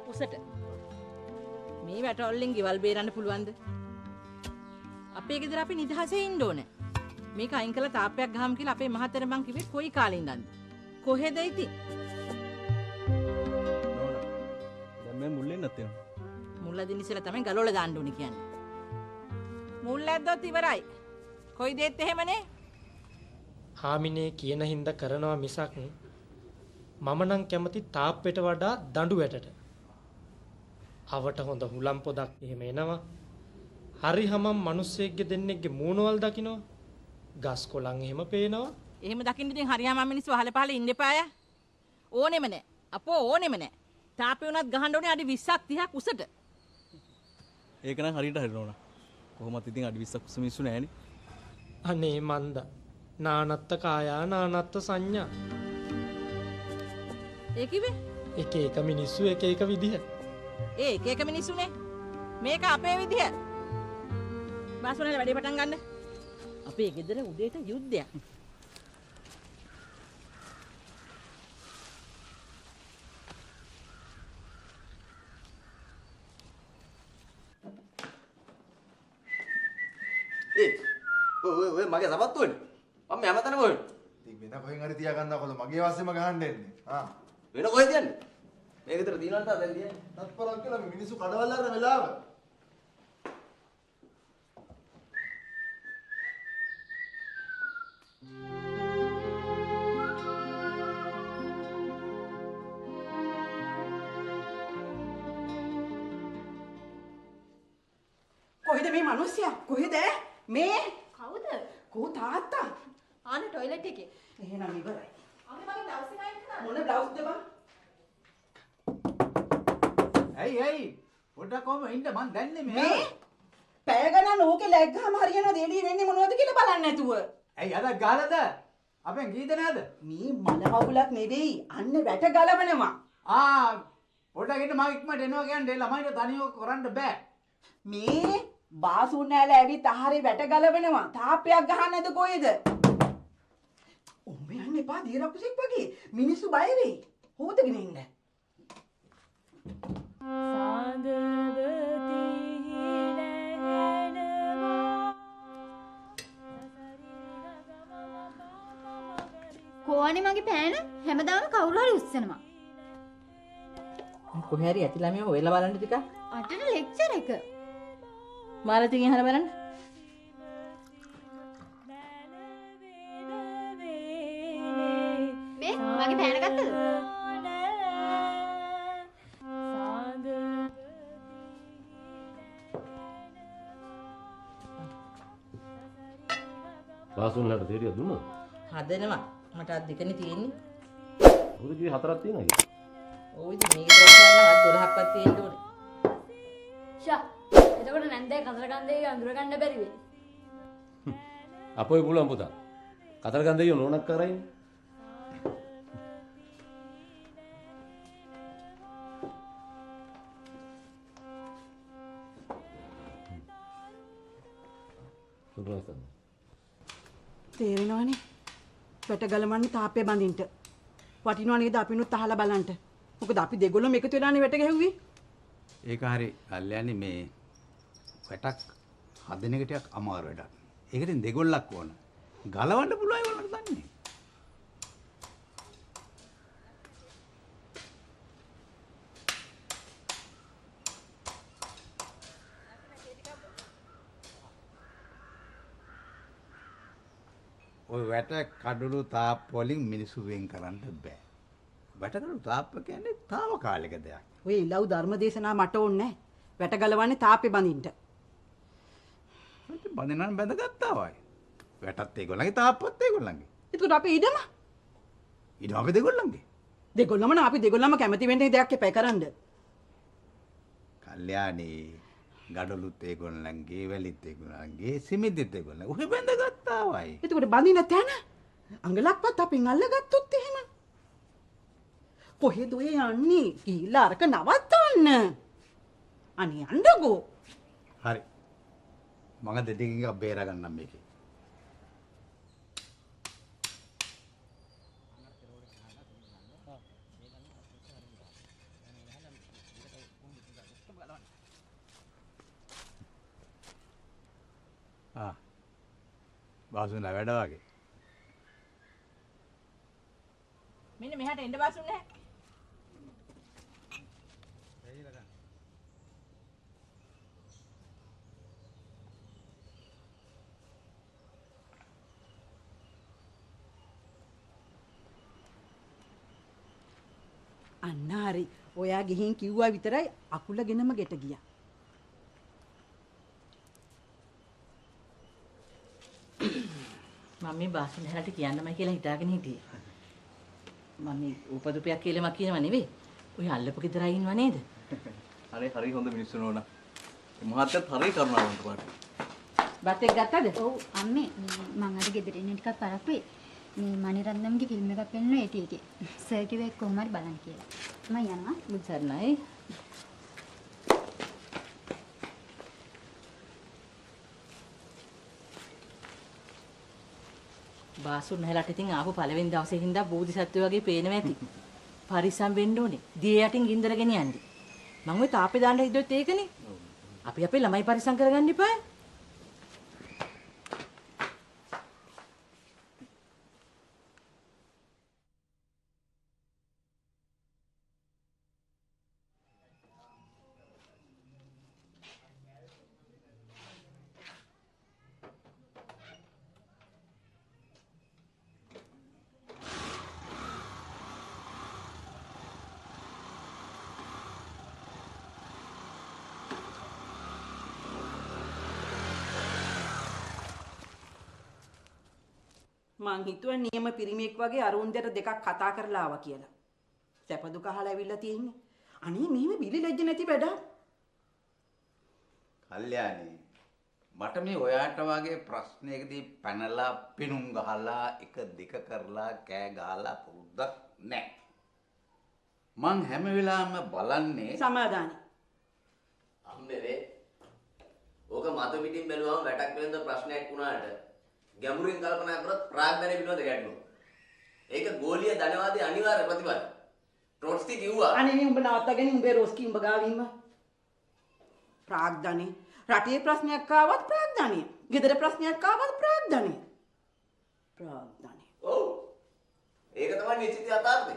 තියක් උසට. මේ වැටවලින් ගෙවල් බේරන්න පුළුවන්ද? අපේ ගෙදර අපි නිදහසේ ඉන්න ඕනේ. මේක අයින් කළා තාප්පයක් ගහමු කියලා අපේ මහතර මං කිව්වේ කොයි කාලේ ඉඳන්ද? කොහෙද ඉතින්? නෝනා. දැන් මේ මුල්ලෙන් නැත්තේ. මුල්ලදින් ඉස්සෙල්ලා තමයි ගලවලා දාන්න ඕනේ කියන්නේ. මුල් ඇද්දොත් ඉවරයි. කොයි දෙත් එහෙමනේ? හාමිනේ කියන හින්දා කරනවා මිසක් මම නම් කැමති තාප්පෙට වඩා දඬු වැටට. අවට හොඳ හුලම් පොදක් එහෙම එනවා. හරි හමම් මිනිස්සෙක්ගේ දෙන්නෙක්ගේ මූණවල් දකින්නවා. ගස් කොළන් එහෙම පේනවා. එහෙම දකින්න ඉතින් හරියම මිනිස්සු අහල පහල ඉන්න එපාය. ඕනෙම නෑ. අපෝ ඕනෙම නෑ. තාප්පේ උනත් ගහන්න ඕනේ අඩි 20ක් 30ක් උසට. ඒක නම් හරියට හරි නෝනා. කොහොමත් ඉතින් අඩි 20ක් උස මිනිස්සු නෑනේ. අනේ මන්ද. නානත්ත කායා නානත්ත සංඥා. ඒ කිව්වේ? එක එක මිනිස්සු එක එක විදිහ. ඒ එක එක මිනිස්සුනේ. මේක අපේ විදිය. බාස්වල වැඩේ පටන් ගන්න. අපේ ගෙදර උදේට යුද්ධයක්. ඔය මගේ සපත්තුවනේ. මම හැමතැනම හොයන. ඉතින් වෙන කොහෙන් හරි තියාගන්නකොද මගේ වාසෙම ගහන්න එන්නේ. වෙන කොහෙද යන්නේ? මේ ගෙදර දිනවන්ට දැන් දියන්නේ. තත්පරක් කියලා මේ මිනිස්සු කඩවල් අරන වෙලාව. කොහෙද මේ මිනිස්සයා? කොහෙද? මේ කවුද? කෝ තාත්තා? ආනේ টয়ලට් එකේ. එහෙනම් ඉවරයි. අම්මේ මගේ බ්ලවුස් එක අයින් කරන්න. මොන බ්ලවුස්ද බං? ඇයි පොඩ්ඩක් කොහම ඉන්න මං දැන්නේ මේ පැය ගණන් ඕකේ läග්ගාම හරියනවද එළිය වෙන්නේ මොනවද කියලා බලන්න නැතුව. ඇයි අද ගාලද අපෙන් ගීත නේද? මේ මල වගුලක් නෙවෙයි අන්න වැට ගලවනවා. පොඩ්ඩක් ඉන්න මම ඉක්මනට එනවා කියන්නේ ළමයිට තනියම කරන්න බෑ. මේ බාසුන් නෑල ඇවිත් ආහාරේ වැට ගලවනවා. තාප්පයක් ගහන්නද කොහෙද? ඔම්බ යන්න එපා දීරකුසෙක් වගේ. මිනිස්සු බය වෙයි. හොතගෙන ඉන්න. කොහොනේ මගේ පෑන හැමදාම කවුරු හරි උස්සනවා. කොහේ හරි ඇති ළමයෝ හොයලා බලන්න ටිකක්. අටට ලෙක්චර් එක. මාලතිගෙන් අහලා බලන්න. මේ මගේ පෑන ගත්තද? බාසුන්ලට තේරිය දුන්නද? හදනවා. මට අත් දෙකනේ තියෙන්නේ. ඔය කිවි හතරක් තියෙනවා කිය. ඔව් ඉතින් මේක තෝරගන්න අත් 12ක්වත් තියෙන්න ඕනේ. ෂා. එතකොට නැන්දේ කතර ගන්දේ අඳුර ගන්න බැරි වෙයි. අපොයි පුළුවන් පුතා. කතර ගන්දේ නෝනක් කරයිනේ. තේරෙනවනේ. වැට ගලවන්නේ තාප්පේ බඳින්න. වටිනව නේද අපිනුත් අහලා බලන්න. මොකද අපි දෙගොල්ලම එකතු වෙලානේ වැට ගැහුවේ. ඒක හරි කල්යන්නේ මේ වැටක් හදන එක ටිකක් අමාරු වැඩක්. ඒකට දෙගොල්ලක් ඕන. ගලවන්න පුළුවන් ඒගොල්ලන්ට දන්නේ. ඔය වැට කඩළු තාප් වලින් මිනිස්සු වෙන් කරන්න බෑ. වැට කඩළු තාප්ප කියන්නේ తాවකාලික දෙයක්. ඔය ඉලව් ධර්මදේශනා මට ඕනේ නැහැ. වැට ගලවන්නේ තාප්පේ බඳින්න. බඳිනනම් බැඳගත්තා වයි. වැටත් ඒගොල්ලන්ගේ තාප්පත් ඒගොල්ලන්ගේ. ඒකට අපි ඉඩම. ඉඩම අපි දෙගොල්ලන්ගේ. දෙගොල්ලම නා අපි දෙගොල්ලම කැමති වෙන්නේ දෙයක් එපා කරන්න. කල්යාණී ගඩොලුත් ඒගොල්ලන්ගේ වැලිත් ඒගොල්ලන්ගේ සිමිදිත් ඒගොල්ලන්ගේ. ඔහෙ බැඳගත්තා වයි. ඒකට බඳින තැන අඟලක්වත් අපෙන් අල්ලගත්තොත් එහෙම. කොහෙද ඔය යන්නේ? ගිහිල්ලා අරක නවත්තන්න. අනේ යන්නකෝ. හරි. මම දෙදකින් එකක් බේරා ගන්නම් මේකේ. බාසුන්ලා වැඩ වගේ. මෙන්න මෙහාට එන්න බාසුන් නැහැ. අන්න හරි. ඔයා ගිහින් කිව්වා විතරයි අකුලගෙනම ගෙට ගියා. මම මේ බාසුන් හැලට කියන්නමයි කියලා හිතාගෙන හිටියේ. මම මේ උපදුපයක් කියලාම කියනව නෙවෙයි. ඔය අල්ලපු ගෙදර ඉන්නව නේද? අනේ හරි හොඳ මිනිස්සු නෝනා. මහත්තයත් හරි කරුණාවන්ත පාට. බත් එක්ක ගත්තද? ඔව් අම්මේ මම අද ගෙදර ඉන්න ටිකක් පරක් වෙයි. මේ මණිරත්නම්ගේ ෆිල්ම් එකක් පෙන්වන ඒ ටිකේ. සර් කිව්වේ කොහොම හරි බලන්න කියලා. මම යනවා. මුසර්ණයි. බාසුන් නැලට ඉතින් ආපු පළවෙනි දවසේ හින්දා බෝධිසත්වය වගේ පේනවා ඇති. පරිස්සම් වෙන්න ඕනේ. දිය යටින් ගින්දර ගෙනියන්නේ. මම ඔය තාපේ දාන්න හිතුවෙත් ඒකනේ. අපි අපේ ළමයි පරිස්සම් කරගන්න ඉපාය. මං හිතුවා නියම පිරිමියෙක් වගේ අරුන්දට දෙකක් කතා කරලා ආවා කියලා. සැප දුක අහලා ඇවිල්ලා තියෙන්නේ. අනේ මෙහෙම බිලි ලැජ්ජ නැති වැඩක්. කල්යාණී මට මේ ඔයාට වගේ ප්‍රශ්නයකදී පැනලා පිනුම් ගහලා එක දෙක කරලා කෑ ගහලා පුරුද්දක් නැහැ. මං හැම වෙලාවෙම බලන්නේ සමාදානයි. අම්මේ ඕක මත පිටින් බැලුවම වැටක් වෙනද ප්‍රශ්නයක් වුණාට ගැඹුරින් කල්පනා කරොත් ප්‍රාග්ධනය පිළිබඳ ගැටලුව. ඒක ගෝලීය ධනවාදී අනිවාර්ය ප්‍රතිපද. ට්‍රොට්ස්කි කිව්වා. අනේ උඹ නවත්තගෙන උඹේ රොස්කි උඹ ගාවින්ම. ප්‍රාග්ධනෙ රටේ ප්‍රශ්නයක් ආවත් ප්‍රාග්ධනෙ. ගෙදර ප්‍රශ්නයක් ආවත් ප්‍රාග්ධනෙ. ප්‍රාග්ධනෙ. ඔව්. ඒක තමයි නිශ්චිත යථාර්ථය.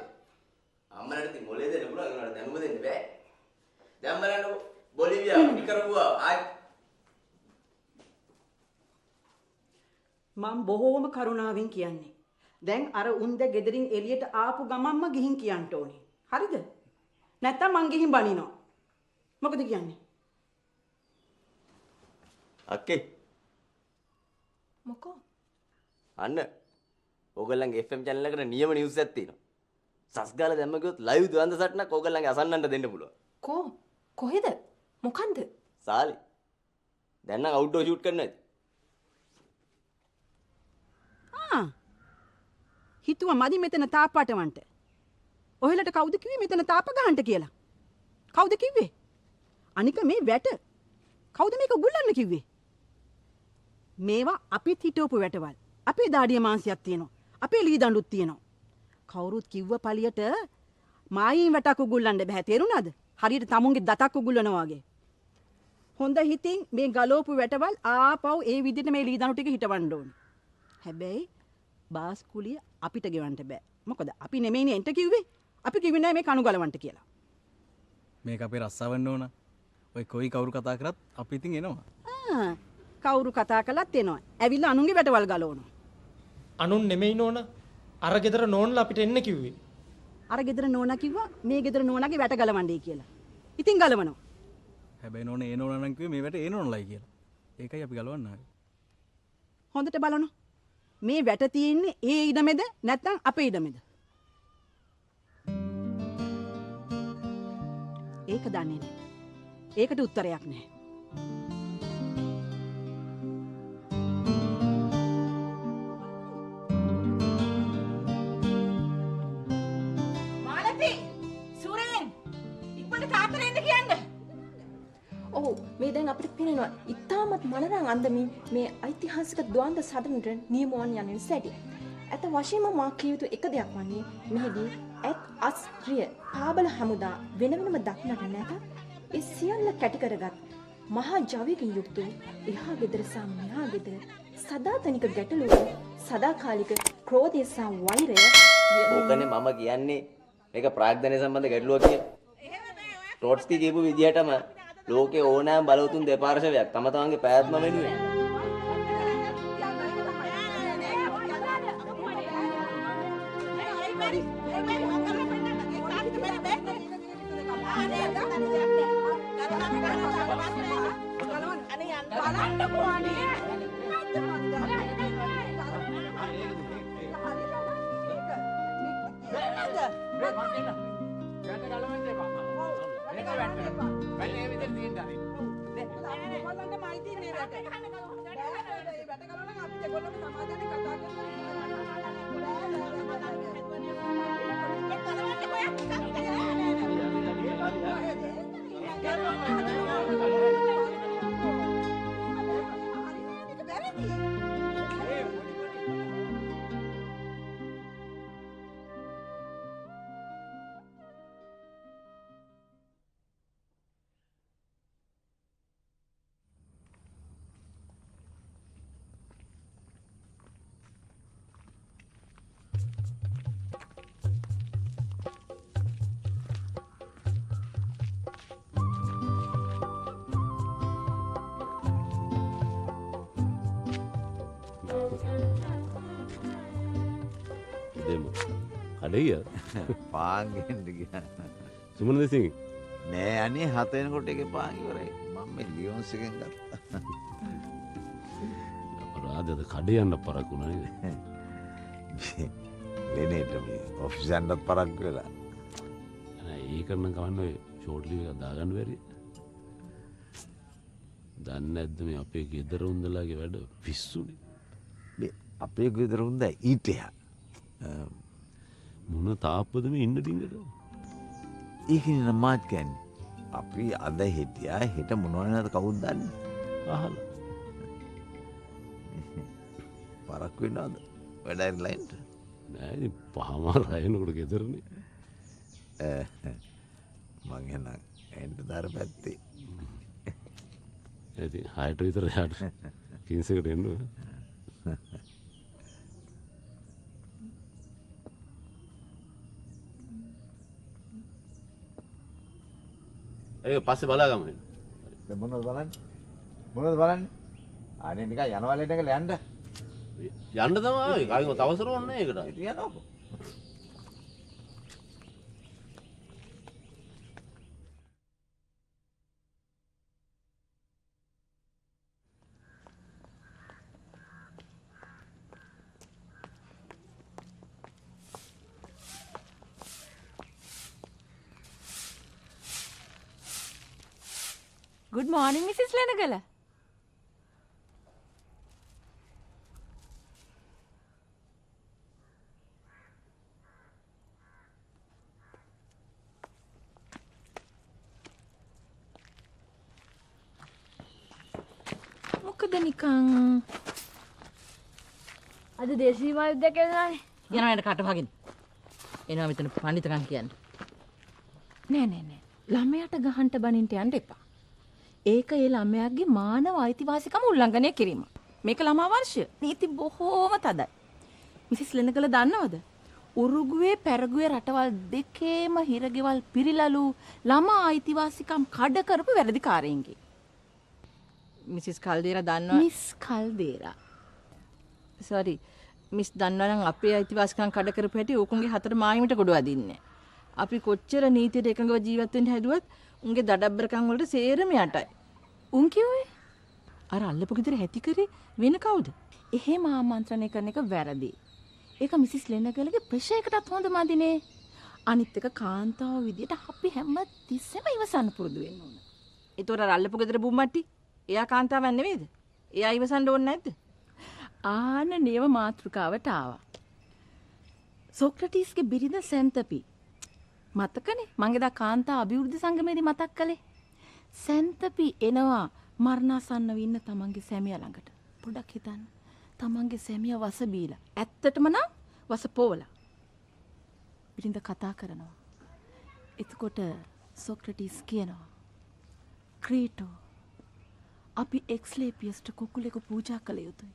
අම්මලට ඉතින් මොලේ දෙන්න පුළුවන් ඒනට දැනුම දෙන්න බෑ. දැන් බලන්න බොලිවියා නිකරගුවා මම බොහෝම කරුණාවෙන් කියන්නේ. දැන් අර උන්ද ගෙදරින් එළියට ආපු ගමන්ම ගිහින් කියන්න ඕනේ. හරිද? නැත්තම් මං ගිහින් බනිනවා. මොකද කියන්නේ? අක්කේ මොකෝ? අන්න ඕගොල්ලන්ගේ FM channel එකට නියම නිවුස් එකක් තියෙනවා. සස්ගාල දැම්ම ගියොත් live දුවන්ද සටනක් ඕගොල්ලන්ගේ අසන්නන්ට දෙන්න පුළුවන්. කොහෙද? මොකන්ද? සාලි. දැන් නම් outdoor shoot කරන්න ඇති. හිතුවා මදි මෙතන තාප් පටවන්ට. ඔහෙලට කවුද කිව්වේ මෙතන තාප ගහන්න කියලා? කවුද කිව්වේ? අනික මේ වැට. කවුද මේක ගුල්ලන්න කිව්වේ? මේවා අපිත් හිටවපු වැටවල්. අපේ දාඩිය මාංශයක් තියෙනවා. අපේ ලී දඬුත් තියෙනවා. කවුරුත් කිව්ව පළියට මායින් වැටක් උගුල්ලන්න බෑ තේරුණාද? හරියට තමුන්ගේ දතක් උගුල්ලනවා වගේ. හොඳ හිතින් මේ ගලෝපු වැටවල් ආපහු ඒ විදිහට මේ ලී දඬු ටික හිටවන්න ඕනේ. හැබැයි බාස් කුලිය අපිට ගෙවන්න බෑ. මොකද අපි නෙමෙයිනේ එන්ට කිව්වේ. අපි කිව්වේ නෑ මේ කණු ගලවන්න කියලා. මේක අපේ රස්සාවන්න ඕන. ඔය කොයි කවුරු කතා කරත් අපි ඉතින් එනවා. කවුරු කතා කළත් එනවා. ඇවිල්ලා අනුන්ගේ වැටවල් ගලවනවා. අනුන් නෙමෙයි නෝන. අර ගෙදර නෝන්ලා අපිට එන්න කිව්වේ. අර ගෙදර නෝනා කිව්වා මේ ගෙදර නෝනාගේ වැට ගලවන්නයි කියලා. ඉතින් ගලවනවා. හැබැයි නෝනේ ඒ නෝනා නම් කිව්වේ මේ වැට ඒ නෝනලයි කියලා. ඒකයි අපි ගලවන්න ආවේ. හොඳට බලනවා. මේ වැට තියෙන්නේ ඒ ඉඩමෙද නැත්නම් අපේ ඉඩමෙද? ඒක දන්නේ නැහැ. ඒකට උත්තරයක් නැහැ. මාලති සූරෙන් ඉක්මනට තාත්තට එන්න කියන්න. ඔව් මේ දැන් අපිට පේනවා ඉතාමත් මනරම් අන්දමින් මේ ඓතිහාසික ද්වන්ද සටනට නියමුවන් යන සැටි. ඇත වශයෙන්ම මා කිය යුතු එක දෙයක් වන්නේ මෙහිදී ඇත් අස්ත්‍රිය පාබල හමුදා වෙන වෙනම දක්නට නැත. ඒ සියල්ල කැටි කරගත් මහා ජවයකින් යුක්ත වූ එහා ගෙදර සහ මෙහා ගෙදර සදාතනික ගැටලුව සදාකාලික ක්‍රෝධය සහ වෛරය ඕකනේ මම කියන්නේ මේක ප්‍රාග්ධනය සම්බන්ධ ගැටලුවක් කියලා. ට්‍රොට්ස්කි කියපු විදිහටම ලෝකේ ඕනෑම බලවතුන් දෙපාර්ශවයක් තම තමන්ගේ පැවැත්ම වෙනුවෙන් අඩිය පාන්ගෙන්ද ගියා. සුමන දෙසින් නෑ අනේ 7 වෙනකොට එකේ පාන් ඉවරයි. මම මේ ලියොන්ස් එකෙන් ගත්තා. අපරාධද කඩේ යන්න පරක් වුණා නේද? ලේනේට මේ ඔෆිස් යන්නත් පරක් වෙලා. නෑ ඒක නම් කවන්න ඔය ෂෝට් ලීව් එකක් දාගන්න බැරි. දන්නේ නැද්ද මේ අපේ ගෙදර උන්දලාගේ වැඩ පිස්සුනේ. මේ අපේ ගෙදර උන්ද ඊට එහා. මොන තාප්පද මේ ඉන්න ඩිංගට? ඒකනේ මාත් කියන්නේ. අපි අද හිටියා හෙට මොනවද නැද කවුද දන්නේ? අහලා. පරක් වෙනවද? වැඩයි ලයින්ට. නෑ ඉතින් පහමාර රැයනකොට ගෙදරනේ. මං එහෙනම් එන්න දර පැත්තේ. ඉතින් 6ට විතර යාට කින්සෙකට එන්න ඕන. ඒක පස්සේ බලාගමු. දැන් මොනවද බලන්නේ? මොනවද බලන්නේ? අනේ නිකන් යනවා ලේට එකල යන්න. යන්න තමයි. කාගෙන්වත් අවසර ඕනේ නැහැ ඒකට. ඉතින් යනකො. Good morning, Mrs. Lenagala. මොකද නිකන් අද දේශීය වායුද්දයක් එනවානේ. යනවා යන කට වහින්න. එනවා මෙතන පඬිතුකම් කියන්න. නෑ. ළමයාට ගහන්න බනින්න යන්න එපා. ඒක ඒ ළමයාගේ මානව අයිතිවාසිකම උල්ලංඝනය කිරීම. මේක ළමා වර්ෂය. නීති බොහෝම තදයි. මිසිස් ලෙනගල දන්නවද? උරුගුවේ පැරගුවේ රටවල් දෙකේම හිරගෙවල් පිරිලලු ළමා අයිතිවාසිකම් කඩ කරපු වැරදිකාරයින්ගේ. මිසිස් කල්දේරා දන්නවා? මිස් කල්දේරා. sorry. මිස් දන්නවා නම් අපේ අයිතිවාසිකම් කඩ කරපු හැටි ඕකුන්ගේ හතර මායිමට ගොඩ වදින්නේ. අපි කොච්චර නීතියට එකඟව ජීවත් වෙන්න හැදුවත් උන්ගේ දඩබ්බරකම් වලට සේරම යටයි. උන් කිව්වේ අර අල්ලපු ගෙදර හැටි කරේ වෙන කවුද? එහෙම ආමන්ත්‍රණය කරන එක වැරදි. ඒක මිසිස් ලෙනගලගේ ප්‍රෙෂරයකටත් හොඳ මදිනේ. අනිත් එක කාන්තාව විදියට අපි හැම තිස්සෙම ඉවසන්න පුරුදු වෙන්න ඕන. ඒතොර අර අල්ලපු ගෙදර බුම්මට්ටි එයා කාන්තාවක් නෙවෙයිද? එයා ඉවසන්න ඕනේ නැද්ද? ආන නියම මාතෘකාවට ආවා. සොක්‍රටිස්ගේ බිරිඳ සෙන්තපි මතකනේ මං එදා කාන්තා අභිවෘද්ධි සංගමයේදී මතක් කළේ. සෙන්තපි එනවා මරණාසන්නව ඉන්න තමන්ගේ සැමියා ළඟට. පොඩ්ඩක් හිතන්න. තමන්ගේ සැමියා වස බීලා. ඇත්තටම නම් වස පොවලා. බිරිඳ කතා කරනවා. එතකොට සොක්‍රටිස් කියනවා ක්‍රීටෝ අපි එක්ස්ලේපියස්ට කුකුලෙකු පූජා කළ යුතුයි.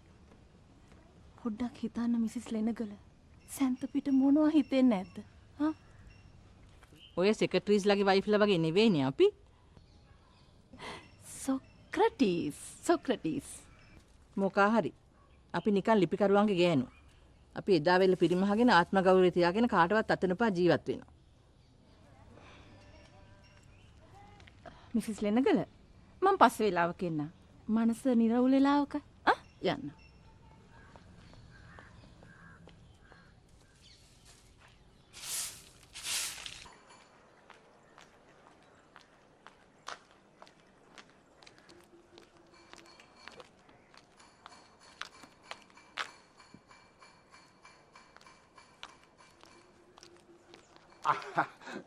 පොඩ්ඩක් හිතන්න මිසිස් ලෙනගල. සැන්ත පිට මොනවා හිතෙන්නේ නැද්ද? හා? ඔය සෙක්‍රටරිස්ලාගේ වයිෆ්ලා වගේ නෙවෙයිනේ අපි. සොක්‍රටිස්. මොකා හරි. අපි නිකන් ලිපිකරුවන්ගේ ගෑනු. අපි එදා වෙල පිරිමහගෙන ආත්ම ගෞරවය තියාගෙන කාටවත් අතනපා ජීවත් වෙනවා. මිසිස් ලෙනගල මම පස්සේ වෙලාවක එන්න. මනස නිරවුල් වෙලාවක යන්න.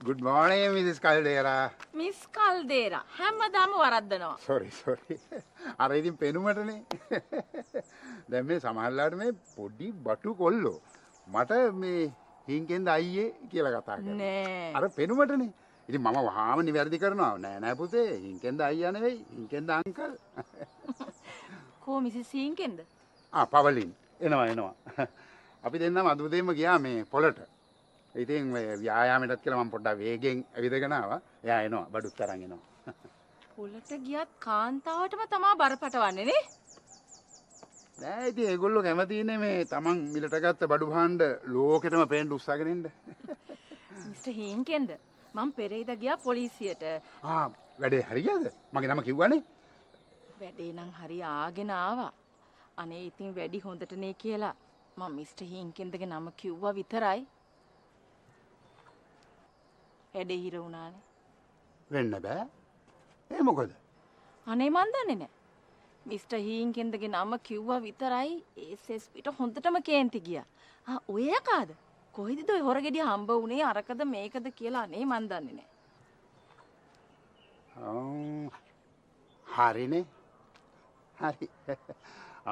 Good morning, Mrs. Caldera. Miss Caldera හැමදාම වරද්දනවා. Sorry. අර ඉතින් පෙනුමටනේ. දැන් මේ සමහරලාට මේ පොඩි බටු කොල්ලෝ මට මේ හින්කෙන්ද අයියේ කියලා කතා කරනවා. නෑ. අර පෙනුමටනේ. ඉතින් මම වහාම නිවැරදි කරනවා. නෑ පුතේ, හින්කෙන්ද අයියා නෙවෙයි, හින්කෙන්ද අංකල්. කෝ මිසිස් හින්කෙන්ද? පවලින්. එනවා. අපි දෙන්නම අදුදෙම ගියා මේ පොළට. ඉතින් ව්‍යායාමයටත් කියලා මම පොඩ්ඩක් වේගෙන් ඇවිදගෙන ආවා. එයා එනවා බඩුත් අරන් එනවා. පොළට ගියත් කාන්තාවටම තමා බරපතවන්නේ නේ? නෑ ඉතින් ඒගොල්ලෝ කැමතිනේ මේ Taman මිලට ගත්ත බඩු භාණ්ඩ ලෝකෙටම පේන්න උස්සගෙන ඉන්න. මිස්ටර් හීන්කෙන්ද? මම පෙරේද ගියා පොලිසියට. වැඩේ හරියද? මගේ නම කිව්වනේ. වැඩේ නම් හරි ආගෙන ආවා. අනේ ඉතින් වැඩි හොඳටනේ කියලා මම මිස්ටර් හීන්කෙන්දගේ නම කිව්වා විතරයි. වැඩේ හිර වුණානේ. වෙන්න බෑ. ඒ මොකද? අනේ මන් දන්නේ නෑ. මිස්ටර් හීන්කෙන්දගේ නම කිව්වා විතරයි SSPට හොඳටම කේන්ති ගියා. ඔය යකාද? කොහෙද ඔය හොරගෙඩිය හම්බ වුණේ අරකද මේකද කියලා අනේ මන් දන්නේ නෑ. හරිනේ. හරි.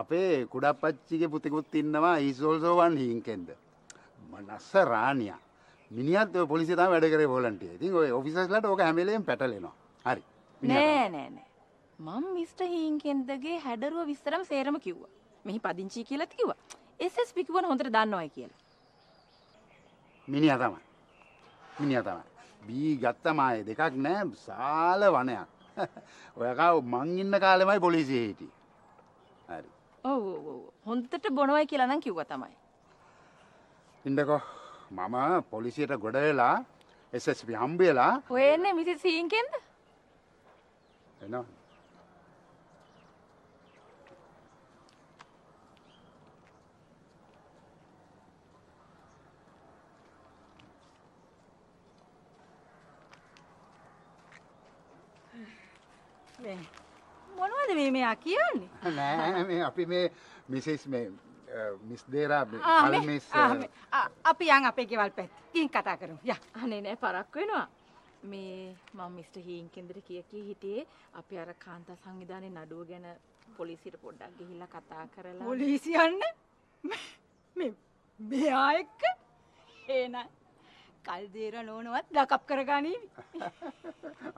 අපේ කුඩප්පච්චිගේ පුතෙකුත් ඉන්නවා ඊසෝල්සෝ වන් හීන්කෙන්ද. මනස රාණියා. මිනිහත් ඔය පොලිසිය තමයි වැඩ කරේ වොලන්ටියර්. ඉතින් ඔය ඔෆිසර්ස්ලාට ඕක හැම වෙලේම පැටලෙනවා. හරි. නෑ. මම මිස්ටර් හීන්කෙන්දගේ හැඩරුව විස්තරම සේරම කිව්වා. මෙහි පදිංචි කියලාත් කිව්වා. SSP කිව්වන හොඳට දන්නවයි කියලා. මිනිහා තමයි. බී ගත්තම ආයේ දෙකක් නෑ විශාල වනයක්. ඔය කව මං ඉන්න කාලෙමයි පොලිසියේ හිටියේ. හරි. ඔව්. හොඳට බොනවයි කියලා නම් කිව්වා තමයි. ඉන්නකෝ මම පොලිසියට ගොඩ වෙලා SSP හම්බ වෙලා ඔය එන්නේ මිසිස් හීන්කෙන්ද? එනවා. මොනවද මේ මෙයා කියන්නේ? නෑ මේ අපි මේ මිසිස් මේ මිස් දේරා මිස් අපි යන් අපේ ගෙවල් පැත්ත. ගිහින් කතා කරමු. යා. අනේ නෑ පරක් වෙනවා. මේ මම මිස්ටර් හීන්කෙන්දට කී හිටියේ අපි අර කාන්තා සංවිධානයේ නඩුව ගැන පොලිසියට පොඩ්ඩක් ගිහිල්ලා කතා කරලා. පොලිසිය යන්න? මෙයා එක්ක? එනයි. කල්දේර නෝනවත් දකප් කරගනීවි.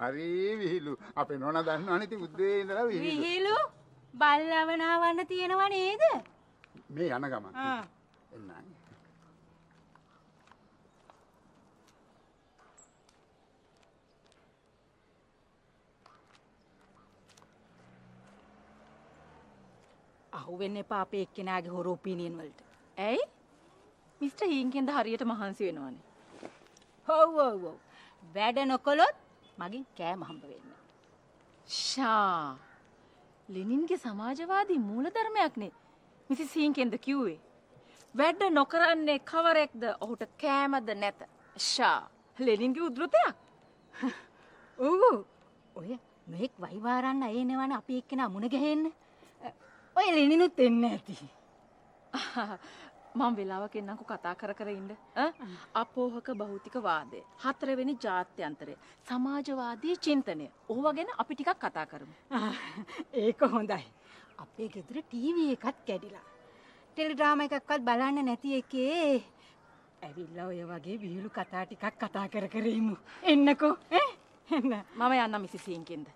හරි විහිළු. අපේ නෝනා දන්නවනේ ඉතින් උදේ ඉඳලා විහිළු බල්ලවනාවන්න තියෙනව නේද? මේ යන ගමන්. එන්නයි. අහුවෙන්න එපා අපේ එක්කෙනාගේ හොර ඔපිනියන් වලට. ඇයි? මිස්ටර් හීන්කෙන්ද හරියට මහන්සි වෙනවනේ. ඔව්. වැඩ නොකළොත් මගෙන් කෑම හම්බ වෙන්නේ. ෂා. ලෙනින්ගේ සමාජවාදී මූලධර්මයක් නේ. මිසිස් හීන්කෙන්ද කිව්වේ. වැඩ නොකරන්නේ කවරෙක්ද? ඔහුට කෑමද නැත. ෂා. ලෙනින්ගේ උද්ෘතයක්. ඔව්. ඔය මේක වයිවාරන්න එනවනේ අපි එක්කෙනා මුණ ගැහෙන්න. ඔය ලෙනිනුත් එන්නේ නැති. මම වෙලාවක එන්නම්කෝ කතා කර ඉන්න. අපෝහක භෞතික වාදය. 4 වෙනි ජාත්‍යන්තරය. සමාජවාදී චින්තනය. ඕවා ගැන අපි ටිකක් කතා කරමු. ඒක හොඳයි. අපේ ගෙදර ටීවී එකත් කැඩිලා. ටෙලිඩ්‍රාමා එකක්වත් බලන්න නැති එකේ ඇවිල්ලා ඔය වගේ විහිළු කතා ටිකක් කතා කර ඉමු. එන්නකෝ. එන්න. මම යන්නම් මිසිස් හීන්කෙන්ද.